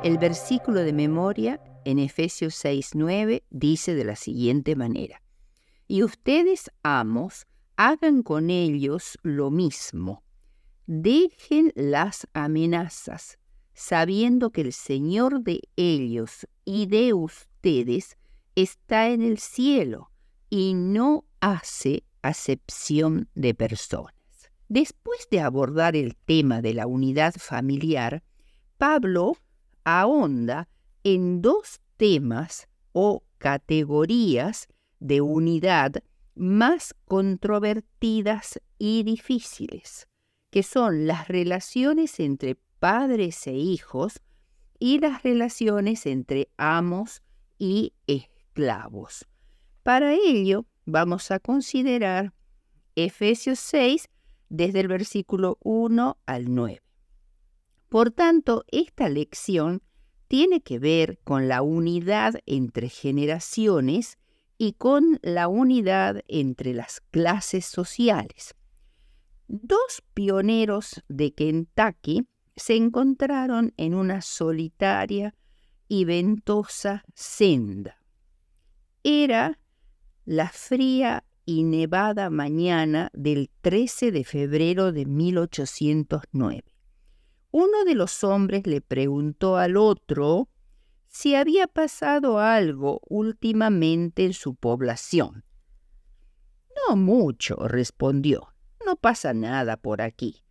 El versículo de memoria en Efesios 6:9 dice de la siguiente manera: y ustedes, amos, hagan con ellos lo mismo. Dejen las amenazas, sabiendo que el Señor de ellos y de ustedes está en el cielo y no hace acepción de personas. Después de abordar el tema de la unidad familiar, Pablo ahonda en dos temas o categorías de unidad más controvertidas y difíciles, que son las relaciones entre padres e hijos y las relaciones entre amos y esclavos. Para ello, vamos a considerar Efesios 6 desde el versículo 1 al 9. Por tanto, esta lección tiene que ver con la unidad entre generaciones y con la unidad entre las clases sociales. Dos pioneros de Kentucky se encontraron en una solitaria y ventosa senda. Era la fría y nevada mañana del 13 de febrero de 1809. Uno de los hombres le preguntó al otro si había pasado algo últimamente en su población. No mucho, respondió. No pasa nada por aquí.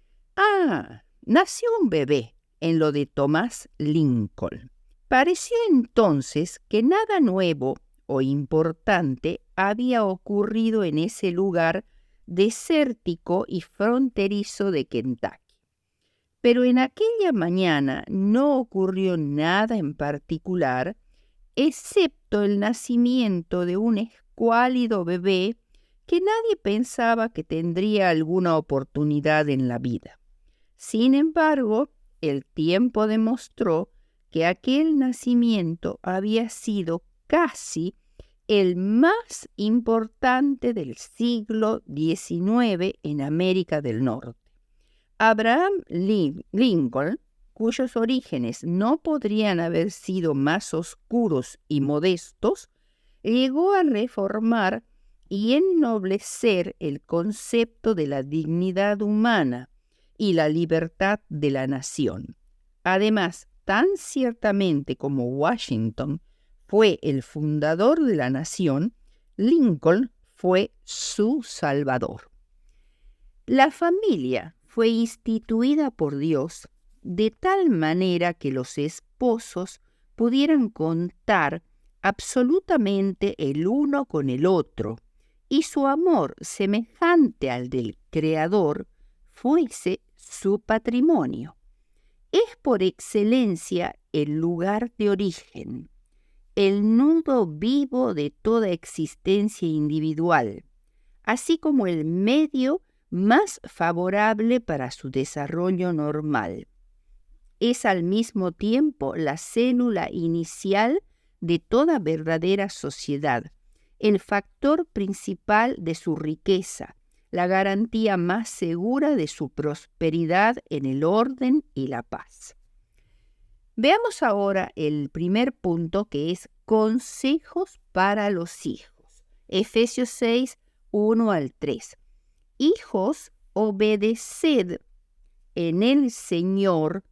Nació un bebé en lo de Thomas Lincoln. Pareció entonces que nada nuevo o importante había ocurrido en ese lugar desértico y fronterizo de Kentucky. Pero en aquella mañana no ocurrió nada en particular, excepto el nacimiento de un escuálido bebé que nadie pensaba que tendría alguna oportunidad en la vida. Sin embargo, el tiempo demostró que aquel nacimiento había sido casi el más importante del siglo XIX en América del Norte. Abraham Lincoln, cuyos orígenes no podrían haber sido más oscuros y modestos, llegó a reformar y ennoblecer el concepto de la dignidad humana y la libertad de la nación. Además, tan ciertamente como Washington fue el fundador de la nación, Lincoln fue su salvador. La familia fue instituida por Dios de tal manera que los esposos pudieran contar absolutamente el uno con el otro y su amor semejante al del Creador fuese su patrimonio. Es por excelencia el lugar de origen, el nudo vivo de toda existencia individual, así como el medio más favorable para su desarrollo normal. Es al mismo tiempo la célula inicial de toda verdadera sociedad, el factor principal de su riqueza, la garantía más segura de su prosperidad en el orden y la paz. Veamos ahora el primer punto, que es consejos para los hijos. Efesios 6, 1 al 3. Hijos, obedeced en el Señor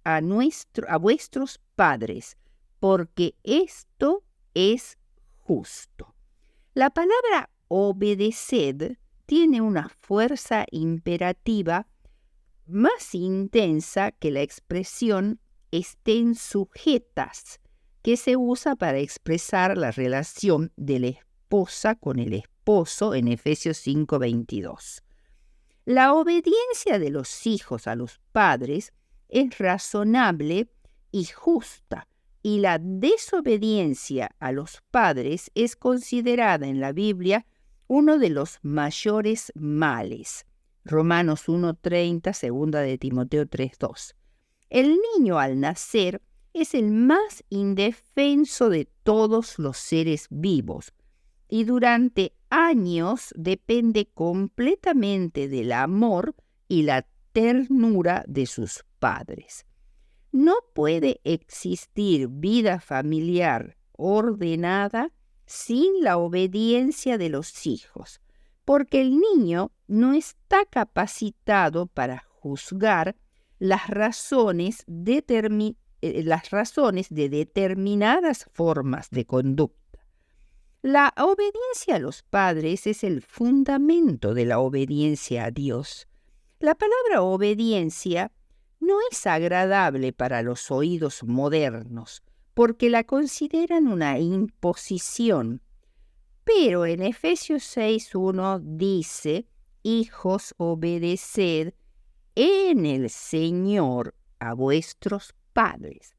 a vuestros padres, porque esto es justo. La palabra obedeced tiene una fuerza imperativa más intensa que la expresión estén sujetas, que se usa para expresar la relación de la esposa con el esposo en Efesios 5:22. La obediencia de los hijos a los padres es razonable y justa, y la desobediencia a los padres es considerada en la Biblia uno de los mayores males. Romanos 1:30, 2 de Timoteo 3:2. El niño al nacer es el más indefenso de todos los seres vivos y durante años depende completamente del amor y la ternura de sus padres. No puede existir vida familiar ordenada sin la obediencia de los hijos, porque el niño no está capacitado para juzgar las razones de determinadas formas de conducta. La obediencia a los padres es el fundamento de la obediencia a Dios. La palabra obediencia no es agradable para los oídos modernos, porque la consideran una imposición. Pero en Efesios 6:1 dice: hijos, obedeced en el Señor a vuestros padres.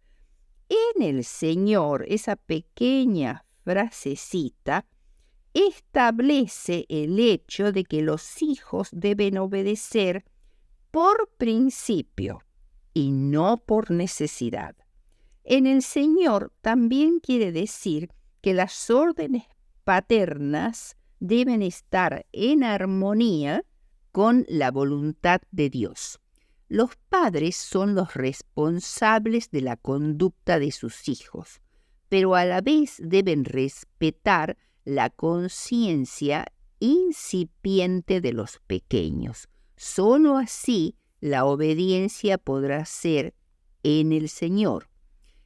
En el Señor, esa pequeña frasecita establece el hecho de que los hijos deben obedecer por principio y no por necesidad. En el Señor también quiere decir que las órdenes paternas deben estar en armonía con la voluntad de Dios. Los padres son los responsables de la conducta de sus hijos, pero a la vez deben respetar la conciencia incipiente de los pequeños. Solo así la obediencia podrá ser en el Señor.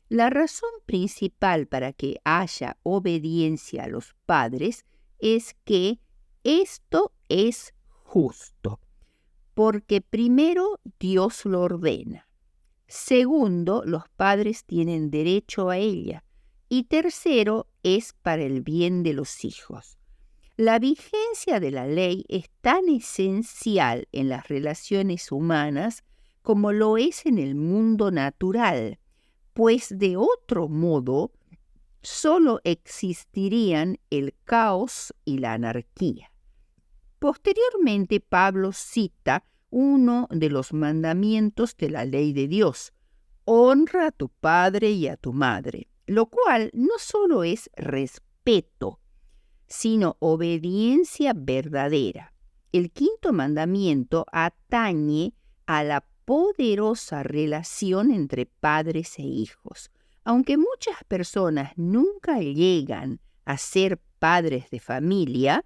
La razón principal para que haya obediencia a los padres es que esto es justo, porque primero Dios lo ordena, segundo, los padres tienen derecho a ella, y tercero, es para el bien de los hijos. La vigencia de la ley es tan esencial en las relaciones humanas como lo es en el mundo natural, pues de otro modo solo existirían el caos y la anarquía. Posteriormente, Pablo cita uno de los mandamientos de la ley de Dios: honra a tu padre y a tu madre, lo cual no solo es respeto, sino obediencia verdadera. El quinto mandamiento atañe a la poderosa relación entre padres e hijos. Aunque muchas personas nunca llegan a ser padres de familia,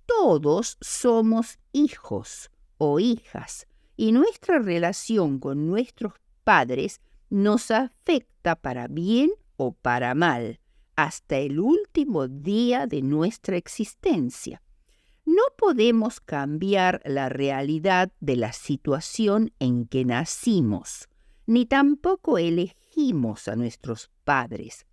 todos somos hijos o hijas, y nuestra relación con nuestros padres nos afecta para bien o para mal, hasta el último día de nuestra existencia. No podemos cambiar la realidad de la situación en que nacimos, ni tampoco elegimos a nuestros padres.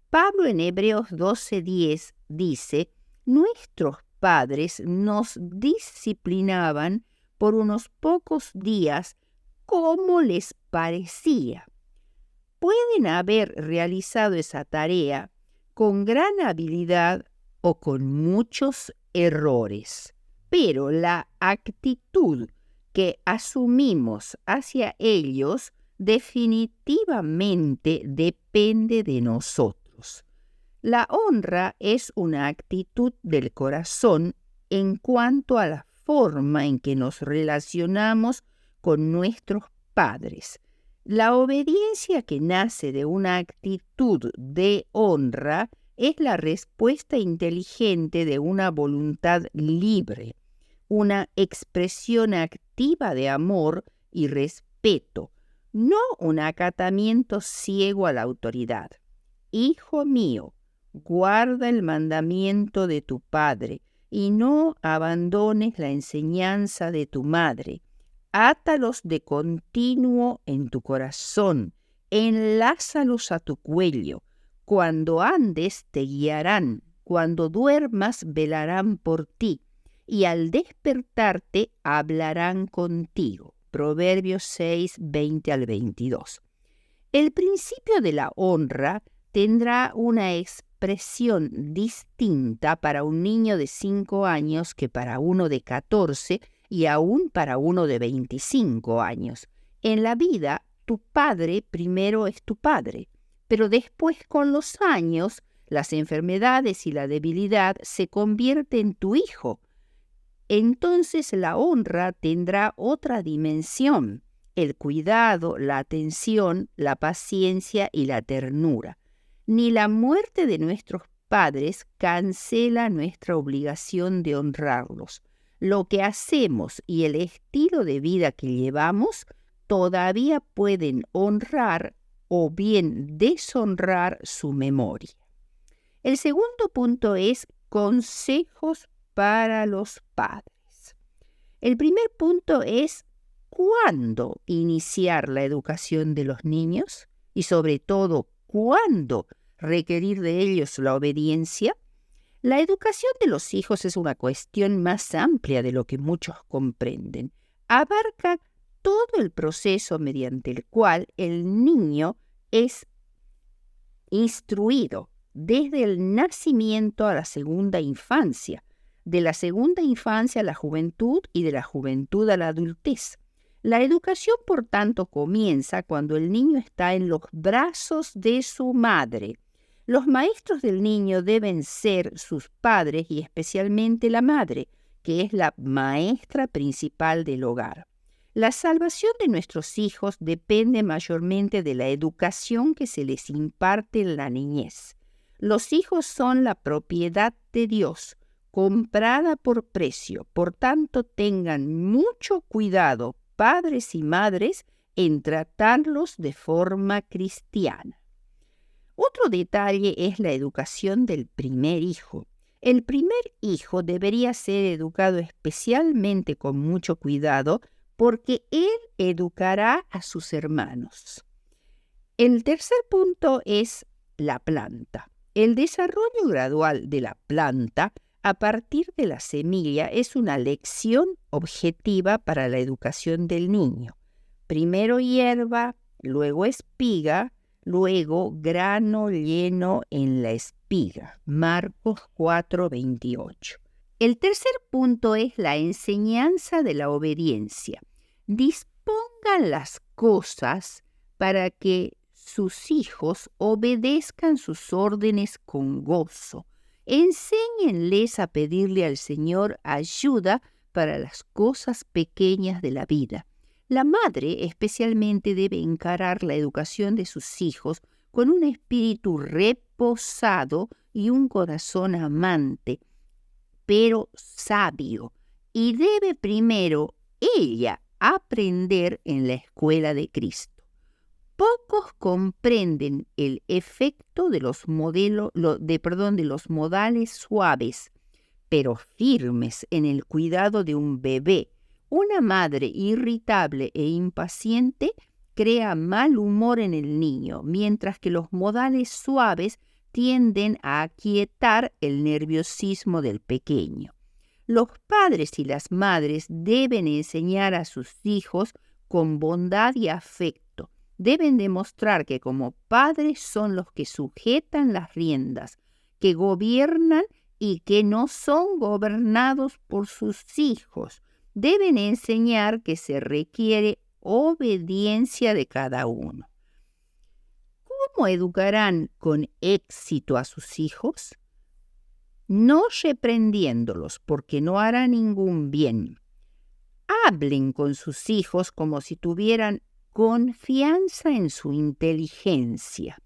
Pablo en Hebreos 12:10 dice: nuestros padres nos disciplinaban por unos pocos días como les parecía. Pueden haber realizado esa tarea con gran habilidad o con muchos errores, pero la actitud que asumimos hacia ellos definitivamente depende de nosotros. La honra es una actitud del corazón en cuanto a la forma en que nos relacionamos con nuestros padres. La obediencia que nace de una actitud de honra es la respuesta inteligente de una voluntad libre, una expresión activa de amor y respeto, no un acatamiento ciego a la autoridad. Hijo mío, guarda el mandamiento de tu padre y no abandones la enseñanza de tu madre. Átalos de continuo en tu corazón, enlázalos a tu cuello. Cuando andes te guiarán, cuando duermas velarán por ti, y al despertarte hablarán contigo. Proverbios 6, 20 al 22. El principio de la honra tendrá una expresión distinta para un niño de 5 años que para uno de 14 y aún para uno de 25 años. En la vida, tu padre primero es tu padre, pero después, con los años, las enfermedades y la debilidad se convierten en tu hijo. Entonces la honra tendrá otra dimensión. el cuidado, la atención, la paciencia y la ternura. Ni la muerte de nuestros padres cancela nuestra obligación de honrarlos. Lo que hacemos y el estilo de vida que llevamos todavía pueden honrar o bien deshonrar su memoria. El segundo punto es consejos para los padres. El primer punto es cuándo iniciar la educación de los niños y sobre todo cuándo requerir de ellos la obediencia. La educación de los hijos es una cuestión más amplia de lo que muchos comprenden. Abarca todo el proceso mediante el cual el niño es instruido desde el nacimiento a la segunda infancia, de la segunda infancia a la juventud y de la juventud a la adultez. La educación, por tanto, comienza cuando el niño está en los brazos de su madre. Los maestros del niño deben ser sus padres y especialmente la madre, que es la maestra principal del hogar. La salvación de nuestros hijos depende mayormente de la educación que se les imparte en la niñez. Los hijos son la propiedad de Dios, comprada por precio. Por tanto, tengan mucho cuidado, padres y madres, en tratarlos de forma cristiana. Otro detalle es la educación del primer hijo. El primer hijo debería ser educado especialmente con mucho cuidado porque él educará a sus hermanos. El tercer punto es la planta. El desarrollo gradual de la planta a partir de la semilla es una lección objetiva para la educación del niño. Primero hierba, luego espiga, luego grano lleno en la espiga. Marcos 4:28. El tercer punto es la enseñanza de la obediencia. Dispongan las cosas para que sus hijos obedezcan sus órdenes con gozo. Enséñenles a pedirle al Señor ayuda para las cosas pequeñas de la vida. La madre especialmente debe encarar la educación de sus hijos con un espíritu reposado y un corazón amante, pero sabio, y debe primero ella aprender en la escuela de Cristo. Pocos comprenden el efecto de los modales suaves, pero firmes en el cuidado de un bebé. Una madre irritable e impaciente crea mal humor en el niño, mientras que los modales suaves tienden a aquietar el nerviosismo del pequeño. Los padres y las madres deben enseñar a sus hijos con bondad y afecto. Deben demostrar que como padres son los que sujetan las riendas, que gobiernan y que no son gobernados por sus hijos. Deben enseñar que se requiere obediencia de cada uno. ¿Cómo educarán con éxito a sus hijos? No reprendiéndolos, porque no hará ningún bien. Hablen con sus hijos como si tuvieran confianza en su inteligencia.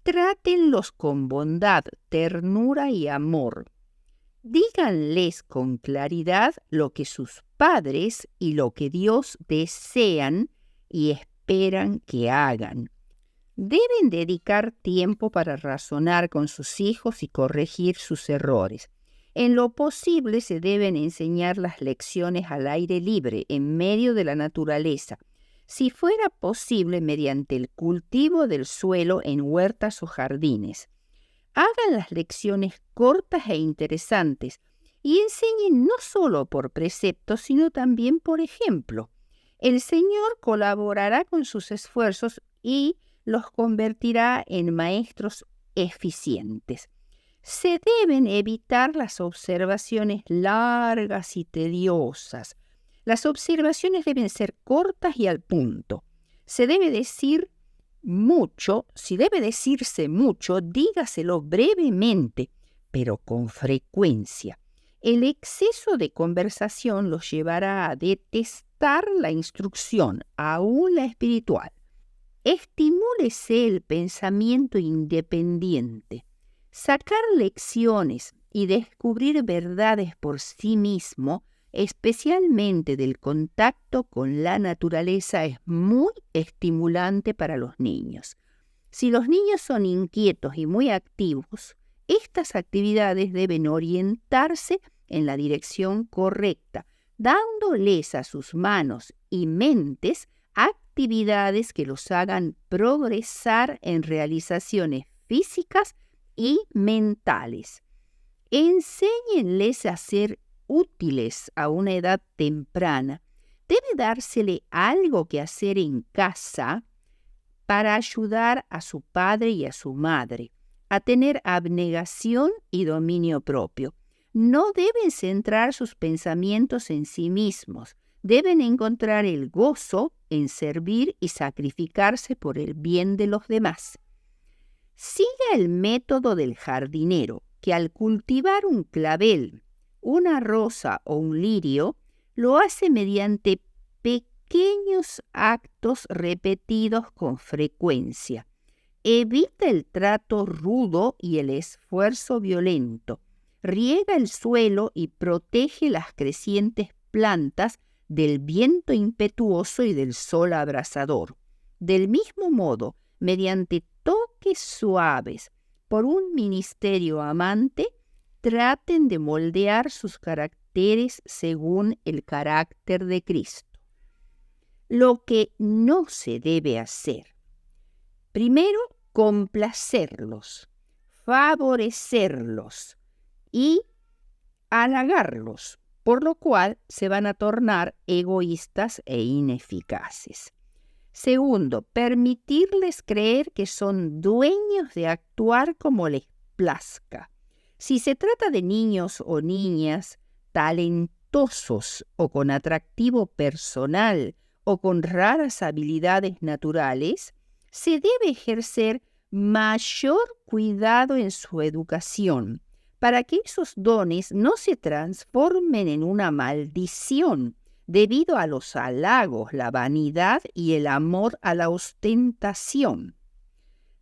Trátenlos con bondad, ternura y amor. Díganles con claridad lo que sus padres y lo que Dios desean y esperan que hagan. Deben dedicar tiempo para razonar con sus hijos y corregir sus errores. En lo posible se deben enseñar las lecciones al aire libre, en medio de la naturaleza. Si fuera posible, mediante el cultivo del suelo en huertas o jardines. Hagan las lecciones cortas e interesantes y enseñen no solo por precepto, sino también por ejemplo. El Señor colaborará con sus esfuerzos y los convertirá en maestros eficientes. Se deben evitar las observaciones largas y tediosas. Las observaciones deben ser cortas y al punto. Si debe decirse mucho, dígaselo brevemente, pero con frecuencia. El exceso de conversación los llevará a detestar contrastar la instrucción, aún la espiritual. Estimúlese el pensamiento independiente. Sacar lecciones y descubrir verdades por sí mismo, especialmente del contacto con la naturaleza, es muy estimulante para los niños. Si los niños son inquietos y muy activos, estas actividades deben orientarse en la dirección correcta, dándoles a sus manos y mentes actividades que los hagan progresar en realizaciones físicas y mentales. Enséñenles a ser útiles a una edad temprana. Debe dársele algo que hacer en casa para ayudar a su padre y a su madre a tener abnegación y dominio propio. No deben centrar sus pensamientos en sí mismos. Deben encontrar el gozo en servir y sacrificarse por el bien de los demás. Siga el método del jardinero, que al cultivar un clavel, una rosa o un lirio, lo hace mediante pequeños actos repetidos con frecuencia. Evita el trato rudo y el esfuerzo violento. Riega el suelo y protege las crecientes plantas del viento impetuoso y del sol abrasador. Del mismo modo, mediante toques suaves por un ministerio amante, traten de moldear sus caracteres según el carácter de Cristo. Lo que no se debe hacer. Primero, complacerlos, favorecerlos y halagarlos, por lo cual se van a tornar egoístas e ineficaces. Segundo, permitirles creer que son dueños de actuar como les plazca. Si se trata de niños o niñas talentosos o con atractivo personal o con raras habilidades naturales, se debe ejercer mayor cuidado en su educación para que esos dones no se transformen en una maldición debido a los halagos, la vanidad y el amor a la ostentación.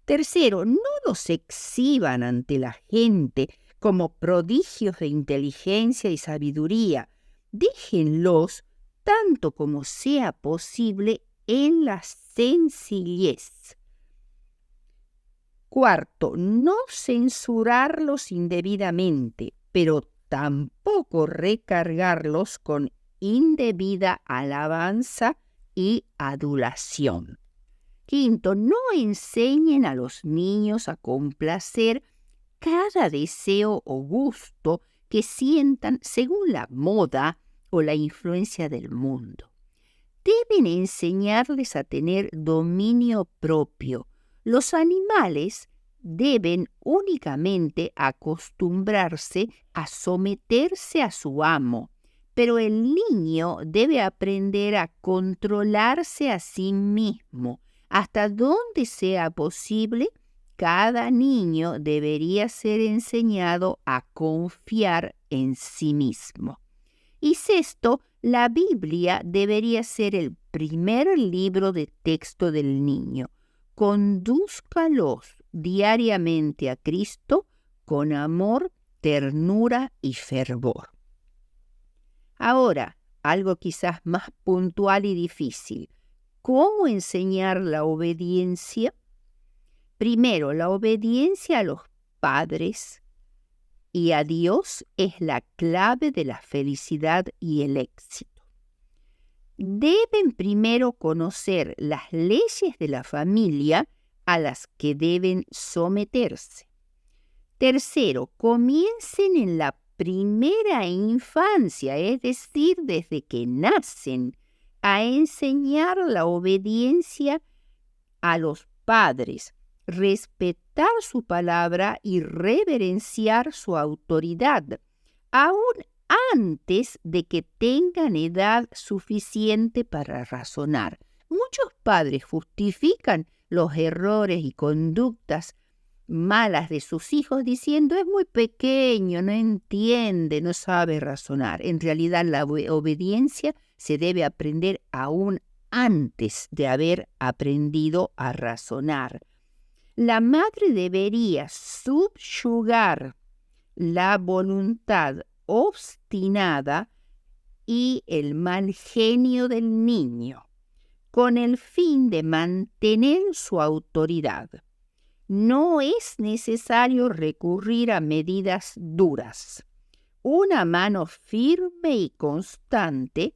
Tercero, no los exhiban ante la gente como prodigios de inteligencia y sabiduría. Déjenlos, tanto como sea posible, en la sencillez. Cuarto, no censurarlos indebidamente, pero tampoco recargarlos con indebida alabanza y adulación. Quinto, no enseñen a los niños a complacer cada deseo o gusto que sientan según la moda o la influencia del mundo. Deben enseñarles a tener dominio propio. Los animales deben únicamente acostumbrarse a someterse a su amo, pero el niño debe aprender a controlarse a sí mismo. Hasta donde sea posible, cada niño debería ser enseñado a confiar en sí mismo. Y sexto, la Biblia debería ser el primer libro de texto del niño. Condúzcalos diariamente a Cristo con amor, ternura y fervor. Ahora, algo quizás más puntual y difícil. ¿Cómo enseñar la obediencia? Primero, la obediencia a los padres y a Dios es la clave de la felicidad y el éxito. Deben primero conocer las leyes de la familia a las que deben someterse. Tercero, comiencen en la primera infancia, es decir, desde que nacen, a enseñar la obediencia a los padres, respetar su palabra y reverenciar su autoridad, aún antes de que tengan edad suficiente para razonar. Muchos padres justifican los errores y conductas malas de sus hijos diciendo: es muy pequeño, no entiende, no sabe razonar. En realidad la obediencia se debe aprender aún antes de haber aprendido a razonar. La madre debería subyugar la voluntad obstinada y el mal genio del niño, con el fin de mantener su autoridad. No es necesario recurrir a medidas duras. Una mano firme y constante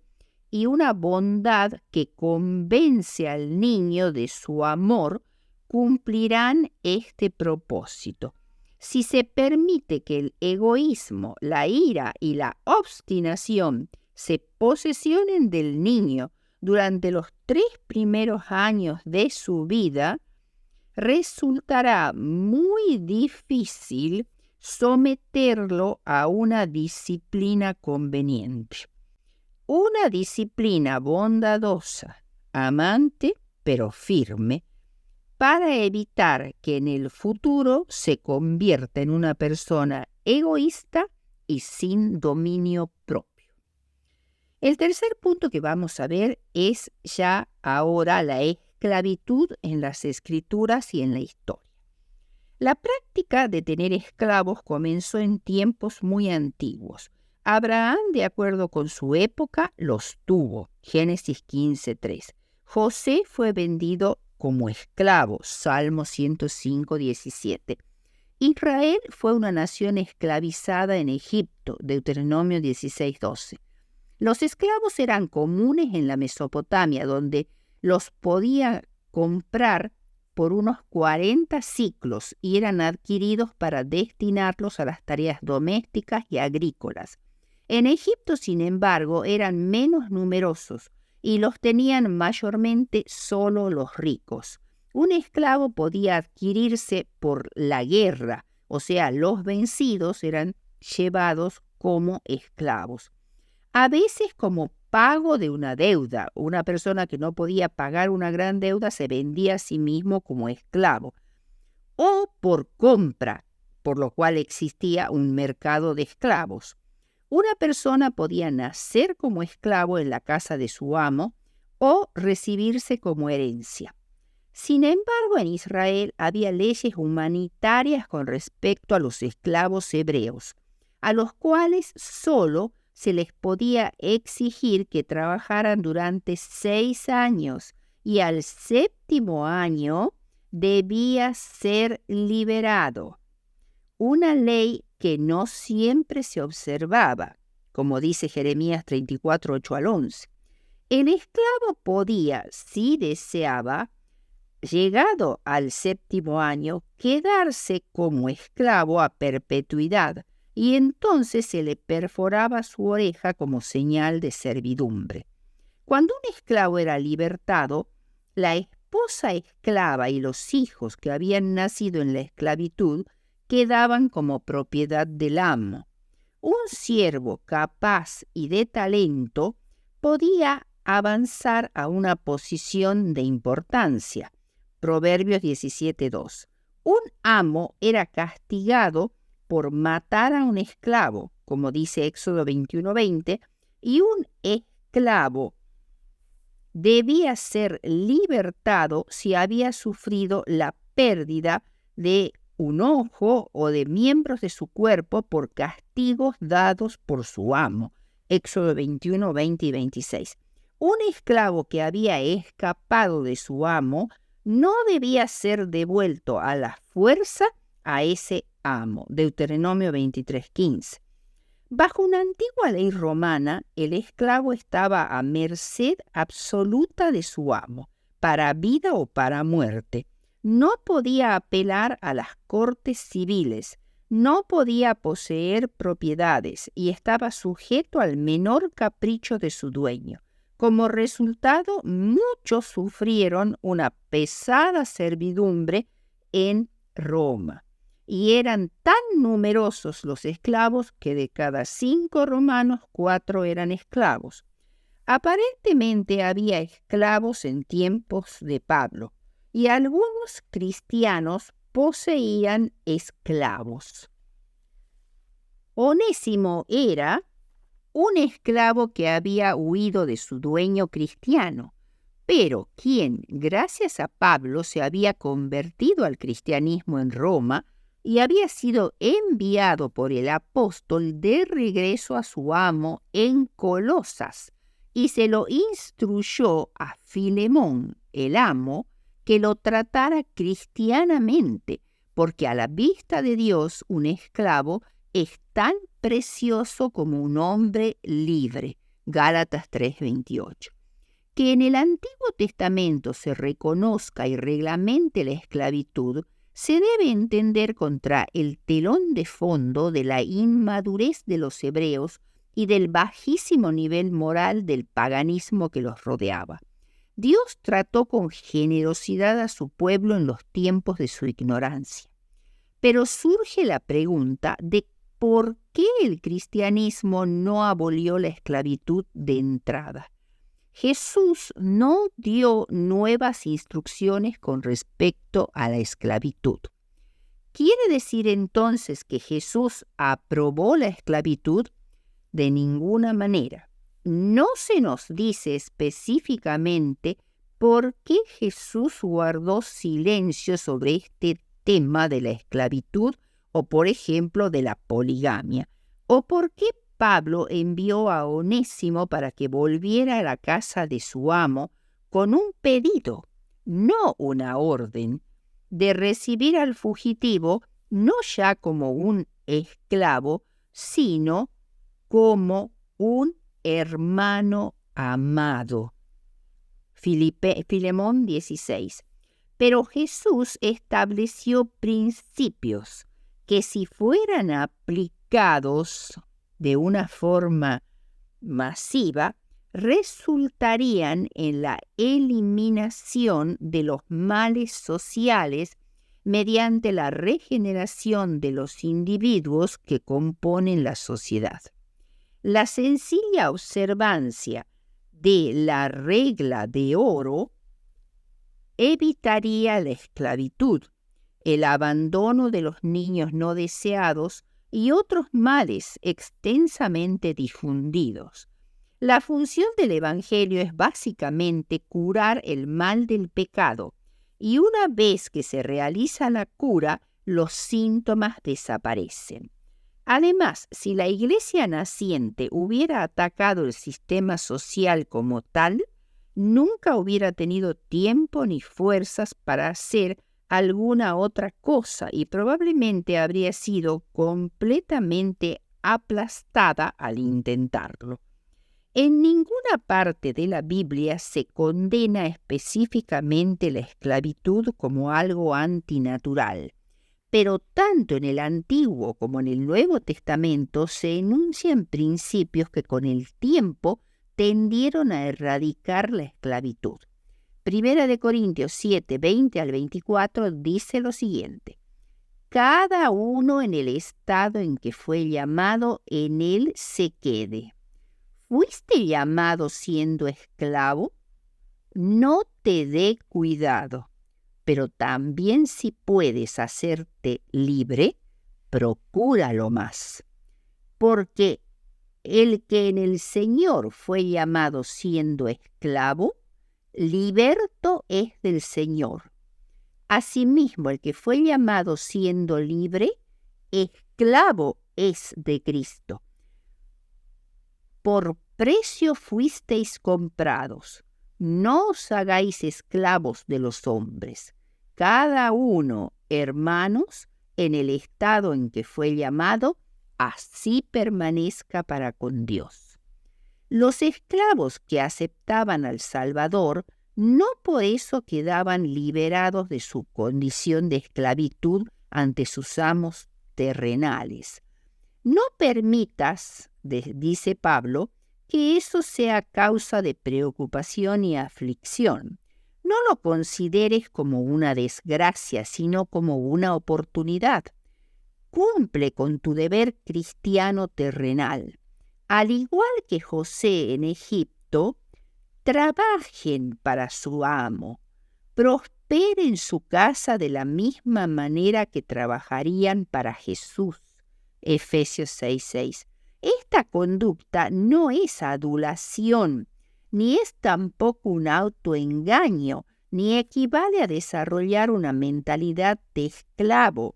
y una bondad que convence al niño de su amor cumplirán este propósito. Si se permite que el egoísmo, la ira y la obstinación se posesionen del niño durante los 3 primeros años de su vida, resultará muy difícil someterlo a una disciplina conveniente. Una disciplina bondadosa, amante, pero firme, para evitar que en el futuro se convierta en una persona egoísta y sin dominio propio. El tercer punto que vamos a ver es ya ahora la esclavitud en las escrituras y en la historia. La práctica de tener esclavos comenzó en tiempos muy antiguos. Abraham, de acuerdo con su época, los tuvo. Génesis 15:3. José fue vendido como esclavo. Salmo 105:17. Israel fue una nación esclavizada en Egipto. Deuteronomio 16:12. Los esclavos eran comunes en la Mesopotamia, donde los podía comprar por unos 40 siclos y eran adquiridos para destinarlos a las tareas domésticas y agrícolas. En Egipto, sin embargo, eran menos numerosos y los tenían mayormente solo los ricos. Un esclavo podía adquirirse por la guerra, o sea, los vencidos eran llevados como esclavos. A veces como pago de una deuda. Una persona que no podía pagar una gran deuda se vendía a sí mismo como esclavo. O por compra, por lo cual existía un mercado de esclavos. Una persona podía nacer como esclavo en la casa de su amo o recibirse como herencia. Sin embargo, en Israel había leyes humanitarias con respecto a los esclavos hebreos, a los cuales solo se les podía exigir que trabajaran durante 6 años y al 7º año debía ser liberado. Una ley que no siempre se observaba, como dice Jeremías 34, 8 al 11. El esclavo podía, si deseaba, llegado al 7º año, quedarse como esclavo a perpetuidad, y entonces se le perforaba su oreja como señal de servidumbre. Cuando un esclavo era libertado, la esposa esclava y los hijos que habían nacido en la esclavitud quedaban como propiedad del amo. Un siervo capaz y de talento podía avanzar a una posición de importancia. Proverbios 17:2. Un amo era castigado por matar a un esclavo, como dice Éxodo 21:20, y un esclavo debía ser libertado si había sufrido la pérdida de un ojo o de miembros de su cuerpo por castigos dados por su amo. Éxodo 21, 20 y 26. Un esclavo que había escapado de su amo no debía ser devuelto a la fuerza a ese amo. Deuteronomio 23:15. Bajo una antigua ley romana, el esclavo estaba a merced absoluta de su amo, para vida o para muerte. No podía apelar a las cortes civiles, no podía poseer propiedades y estaba sujeto al menor capricho de su dueño. Como resultado, muchos sufrieron una pesada servidumbre en Roma. Y eran tan numerosos los esclavos que de cada 5 romanos, 4 eran esclavos. Aparentemente había esclavos en tiempos de Pablo, y algunos cristianos poseían esclavos. Onésimo era un esclavo que había huido de su dueño cristiano, pero quien, gracias a Pablo, se había convertido al cristianismo en Roma y había sido enviado por el apóstol de regreso a su amo en Colosas, y se lo instruyó a Filemón, el amo, que lo tratara cristianamente, porque a la vista de Dios un esclavo es tan precioso como un hombre libre. Gálatas 3:28. Que en el Antiguo Testamento se reconozca y reglamente la esclavitud se debe entender contra el telón de fondo de la inmadurez de los hebreos y del bajísimo nivel moral del paganismo que los rodeaba. Dios trató con generosidad a su pueblo en los tiempos de su ignorancia. Pero surge la pregunta de por qué el cristianismo no abolió la esclavitud de entrada. Jesús no dio nuevas instrucciones con respecto a la esclavitud. ¿Quiere decir entonces que Jesús aprobó la esclavitud? De ninguna manera. No se nos dice específicamente por qué Jesús guardó silencio sobre este tema de la esclavitud o, por ejemplo, de la poligamia, o por qué Pablo envió a Onésimo para que volviera a la casa de su amo con un pedido, no una orden, de recibir al fugitivo no ya como un esclavo, sino como un hermano amado. Filemón 16. Pero Jesús estableció principios que si fueran aplicados de una forma masiva, resultarían en la eliminación de los males sociales mediante la regeneración de los individuos que componen la sociedad. La sencilla observancia de la regla de oro evitaría la esclavitud, el abandono de los niños no deseados y otros males extensamente difundidos. La función del Evangelio es básicamente curar el mal del pecado, y una vez que se realiza la cura, los síntomas desaparecen. Además, si la Iglesia naciente hubiera atacado el sistema social como tal, nunca hubiera tenido tiempo ni fuerzas para hacer alguna otra cosa y probablemente habría sido completamente aplastada al intentarlo. En ninguna parte de la Biblia se condena específicamente la esclavitud como algo antinatural, pero tanto en el Antiguo como en el Nuevo Testamento se enuncian principios que con el tiempo tendieron a erradicar la esclavitud. Primera de Corintios 7, 20 al 24 dice lo siguiente: cada uno en el estado en que fue llamado, en él se quede. ¿Fuiste llamado siendo esclavo? No te dé cuidado, pero también si puedes hacerte libre, procúralo más. Porque el que en el Señor fue llamado siendo esclavo, liberto es del Señor. Asimismo, el que fue llamado siendo libre, esclavo es de Cristo. Por precio fuisteis comprados. No os hagáis esclavos de los hombres. Cada uno, hermanos, en el estado en que fue llamado, así permanezca para con Dios. Los esclavos que aceptaban al Salvador no por eso quedaban liberados de su condición de esclavitud ante sus amos terrenales. No permitas, dice Pablo, que eso sea causa de preocupación y aflicción. No lo consideres como una desgracia, sino como una oportunidad. Cumple con tu deber cristiano terrenal. Al igual que José en Egipto, trabajen para su amo, opere en su casa de la misma manera que trabajarían para Jesús. Efesios 6:6. Esta conducta no es adulación, ni es tampoco un autoengaño, ni equivale a desarrollar una mentalidad de esclavo.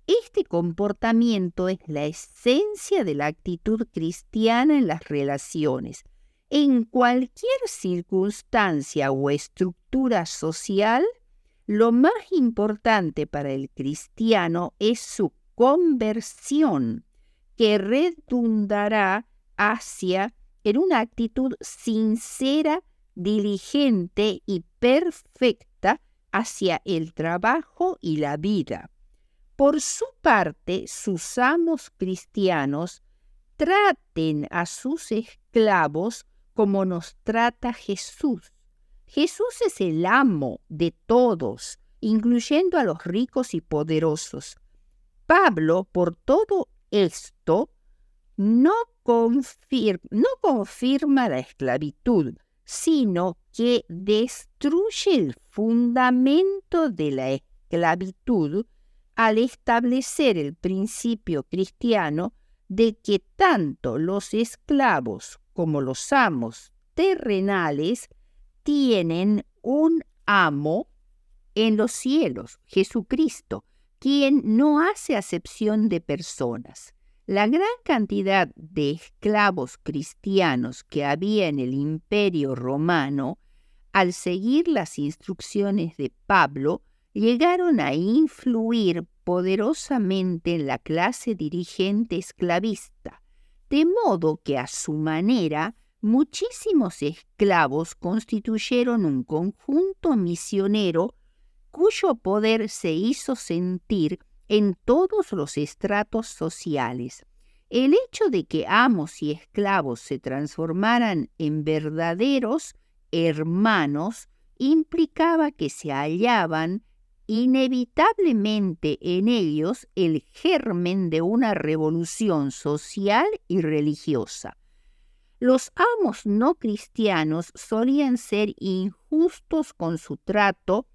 Este comportamiento es la esencia de la actitud cristiana en las relaciones. En cualquier circunstancia o estructura social, lo más importante para el cristiano es su conversión, que redundará en una actitud sincera, diligente y perfecta hacia el trabajo y la vida. Por su parte, sus amos cristianos traten a sus esclavos como nos trata Jesús. Jesús es el amo de todos, incluyendo a los ricos y poderosos. Pablo, por todo esto, no confirma la esclavitud, sino que destruye el fundamento de la esclavitud al establecer el principio cristiano de que tanto los esclavos como los amos terrenales tienen un amo en los cielos, Jesucristo, quien no hace acepción de personas. La gran cantidad de esclavos cristianos que había en el Imperio Romano, al seguir las instrucciones de Pablo, llegaron a influir poderosamente en la clase dirigente esclavista, de modo que a su manera muchísimos esclavos constituyeron un conjunto misionero cuyo poder se hizo sentir en todos los estratos sociales. El hecho de que amos y esclavos se transformaran en verdaderos hermanos implicaba que se hallaban inevitablemente en ellos el germen de una revolución social y religiosa. Los amos no cristianos solían ser injustos con su trato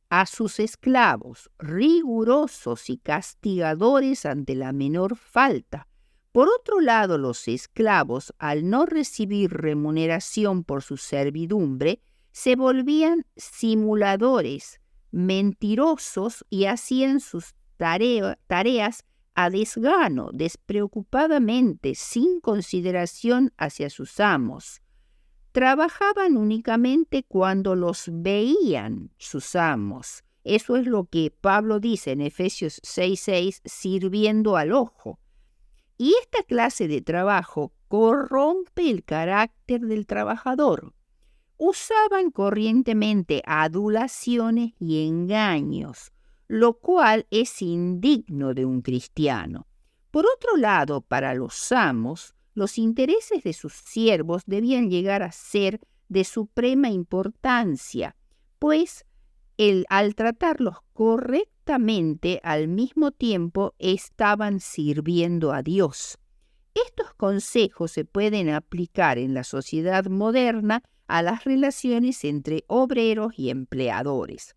a sus esclavos, rigurosos y castigadores ante la menor falta. Por otro lado, los esclavos, al no recibir remuneración por su servidumbre, se volvían simuladores, mentirosos y hacían sus tareas a desgano, despreocupadamente, sin consideración hacia sus amos. Trabajaban únicamente cuando los veían sus amos. Eso es lo que Pablo dice en Efesios 6:6, sirviendo al ojo. Y esta clase de trabajo corrompe el carácter del trabajador. Usaban corrientemente adulaciones y engaños, lo cual es indigno de un cristiano. Por otro lado, para los amos, los intereses de sus siervos debían llegar a ser de suprema importancia, pues al tratarlos correctamente, al mismo tiempo estaban sirviendo a Dios. Estos consejos se pueden aplicar en la sociedad moderna a las relaciones entre obreros y empleadores.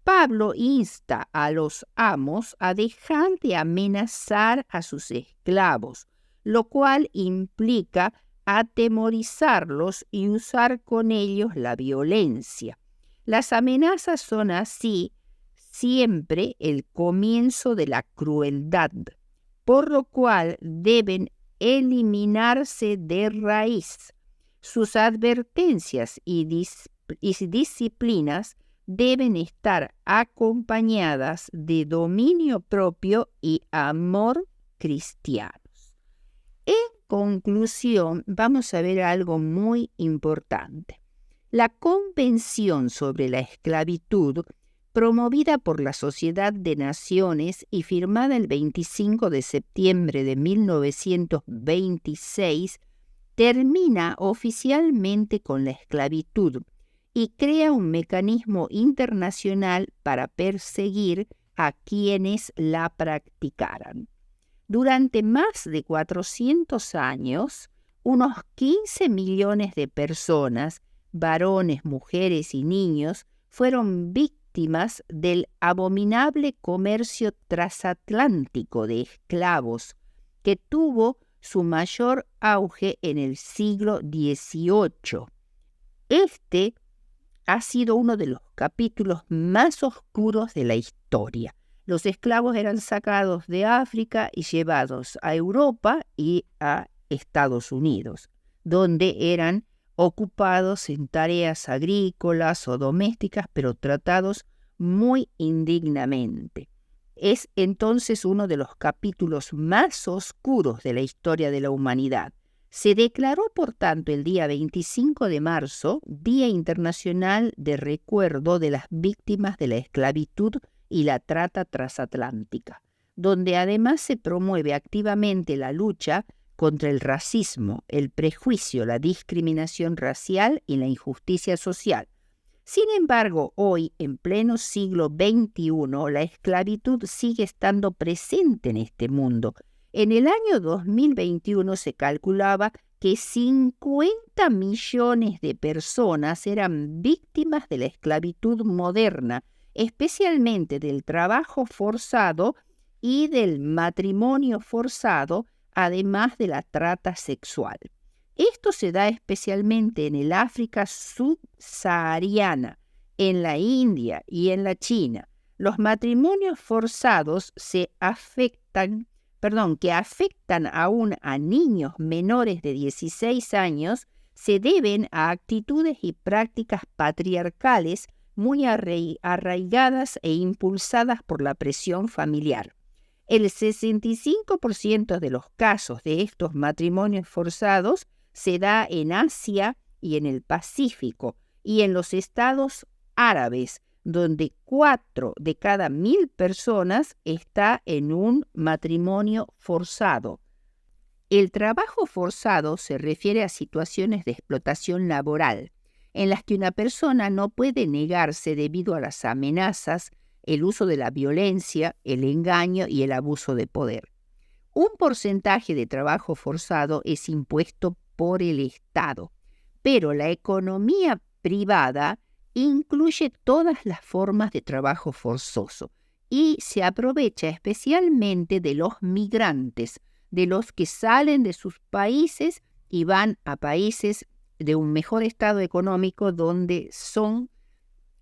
Pablo insta a los amos a dejar de amenazar a sus esclavos, lo cual implica atemorizarlos y usar con ellos la violencia. Las amenazas son así siempre el comienzo de la crueldad, por lo cual deben eliminarse de raíz. Sus advertencias y disciplinas deben estar acompañadas de dominio propio y amor cristiano. En conclusión, vamos a ver algo muy importante. La Convención sobre la Esclavitud, promovida por la Sociedad de Naciones y firmada el 25 de septiembre de 1926, termina oficialmente con la esclavitud y crea un mecanismo internacional para perseguir a quienes la practicaran. Durante más de 400 años, unos 15 millones de personas, varones, mujeres y niños, fueron víctimas víctimas del abominable comercio transatlántico de esclavos que tuvo su mayor auge en el siglo XVIII. Este ha sido uno de los capítulos más oscuros de la historia. Los esclavos eran sacados de África y llevados a Europa y a Estados Unidos, donde eran ocupados en tareas agrícolas o domésticas, pero tratados muy indignamente. Es entonces uno de los capítulos más oscuros de la historia de la humanidad. Se declaró, por tanto, el día 25 de marzo, Día Internacional de Recuerdo de las Víctimas de la Esclavitud y la Trata Transatlántica, donde además se promueve activamente la lucha contra el racismo, el prejuicio, la discriminación racial y la injusticia social. Sin embargo, hoy, en pleno siglo XXI, la esclavitud sigue estando presente en este mundo. En el año 2021 se calculaba que 50 millones de personas eran víctimas de la esclavitud moderna, especialmente del trabajo forzado y del matrimonio forzado, además de la trata sexual. Esto se da especialmente en el África subsahariana, en la India y en la China. Los matrimonios forzados que afectan aún a niños menores de 16 años se deben a actitudes y prácticas patriarcales muy arraigadas e impulsadas por la presión familiar. El 65% de los casos de estos matrimonios forzados se da en Asia y en el Pacífico y en los estados árabes, donde 4 de cada 1.000 personas está en un matrimonio forzado. El trabajo forzado se refiere a situaciones de explotación laboral, en las que una persona no puede negarse debido a las amenazas, el uso de la violencia, el engaño y el abuso de poder. Un porcentaje de trabajo forzado es impuesto por el Estado, pero la economía privada incluye todas las formas de trabajo forzoso y se aprovecha especialmente de los migrantes, de los que salen de sus países y van a países de un mejor estado económico donde son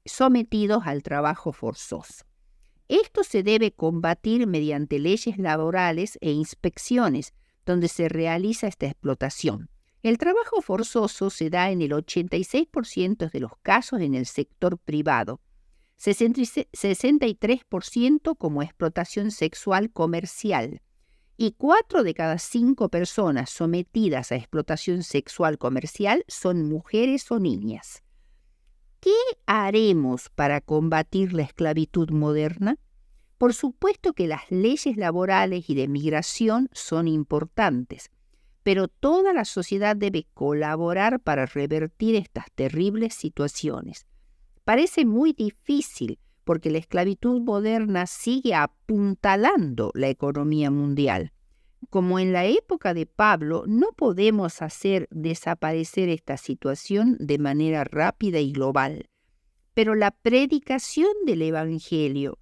sometidos al trabajo forzoso. Esto se debe combatir mediante leyes laborales e inspecciones donde se realiza esta explotación. El trabajo forzoso se da en el 86% de los casos en el sector privado, 63% como explotación sexual comercial, y 4 de cada 5 personas sometidas a explotación sexual comercial son mujeres o niñas. ¿Qué haremos para combatir la esclavitud moderna? Por supuesto que las leyes laborales y de migración son importantes, pero toda la sociedad debe colaborar para revertir estas terribles situaciones. Parece muy difícil porque la esclavitud moderna sigue apuntalando la economía mundial. Como en la época de Pablo, no podemos hacer desaparecer esta situación de manera rápida y global, pero la predicación del Evangelio,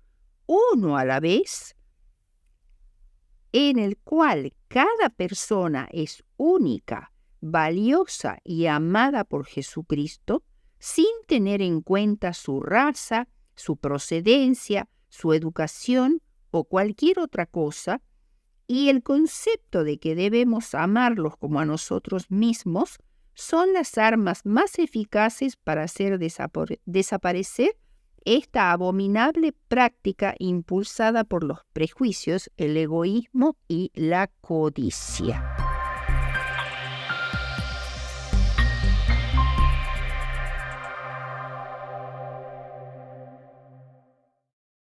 uno a la vez, en el cual cada persona es única, valiosa y amada por Jesucristo, sin tener en cuenta su raza, su procedencia, su educación o cualquier otra cosa, y el concepto de que debemos amarlos como a nosotros mismos, son las armas más eficaces para hacer desaparecer esta abominable práctica impulsada por los prejuicios, el egoísmo y la codicia.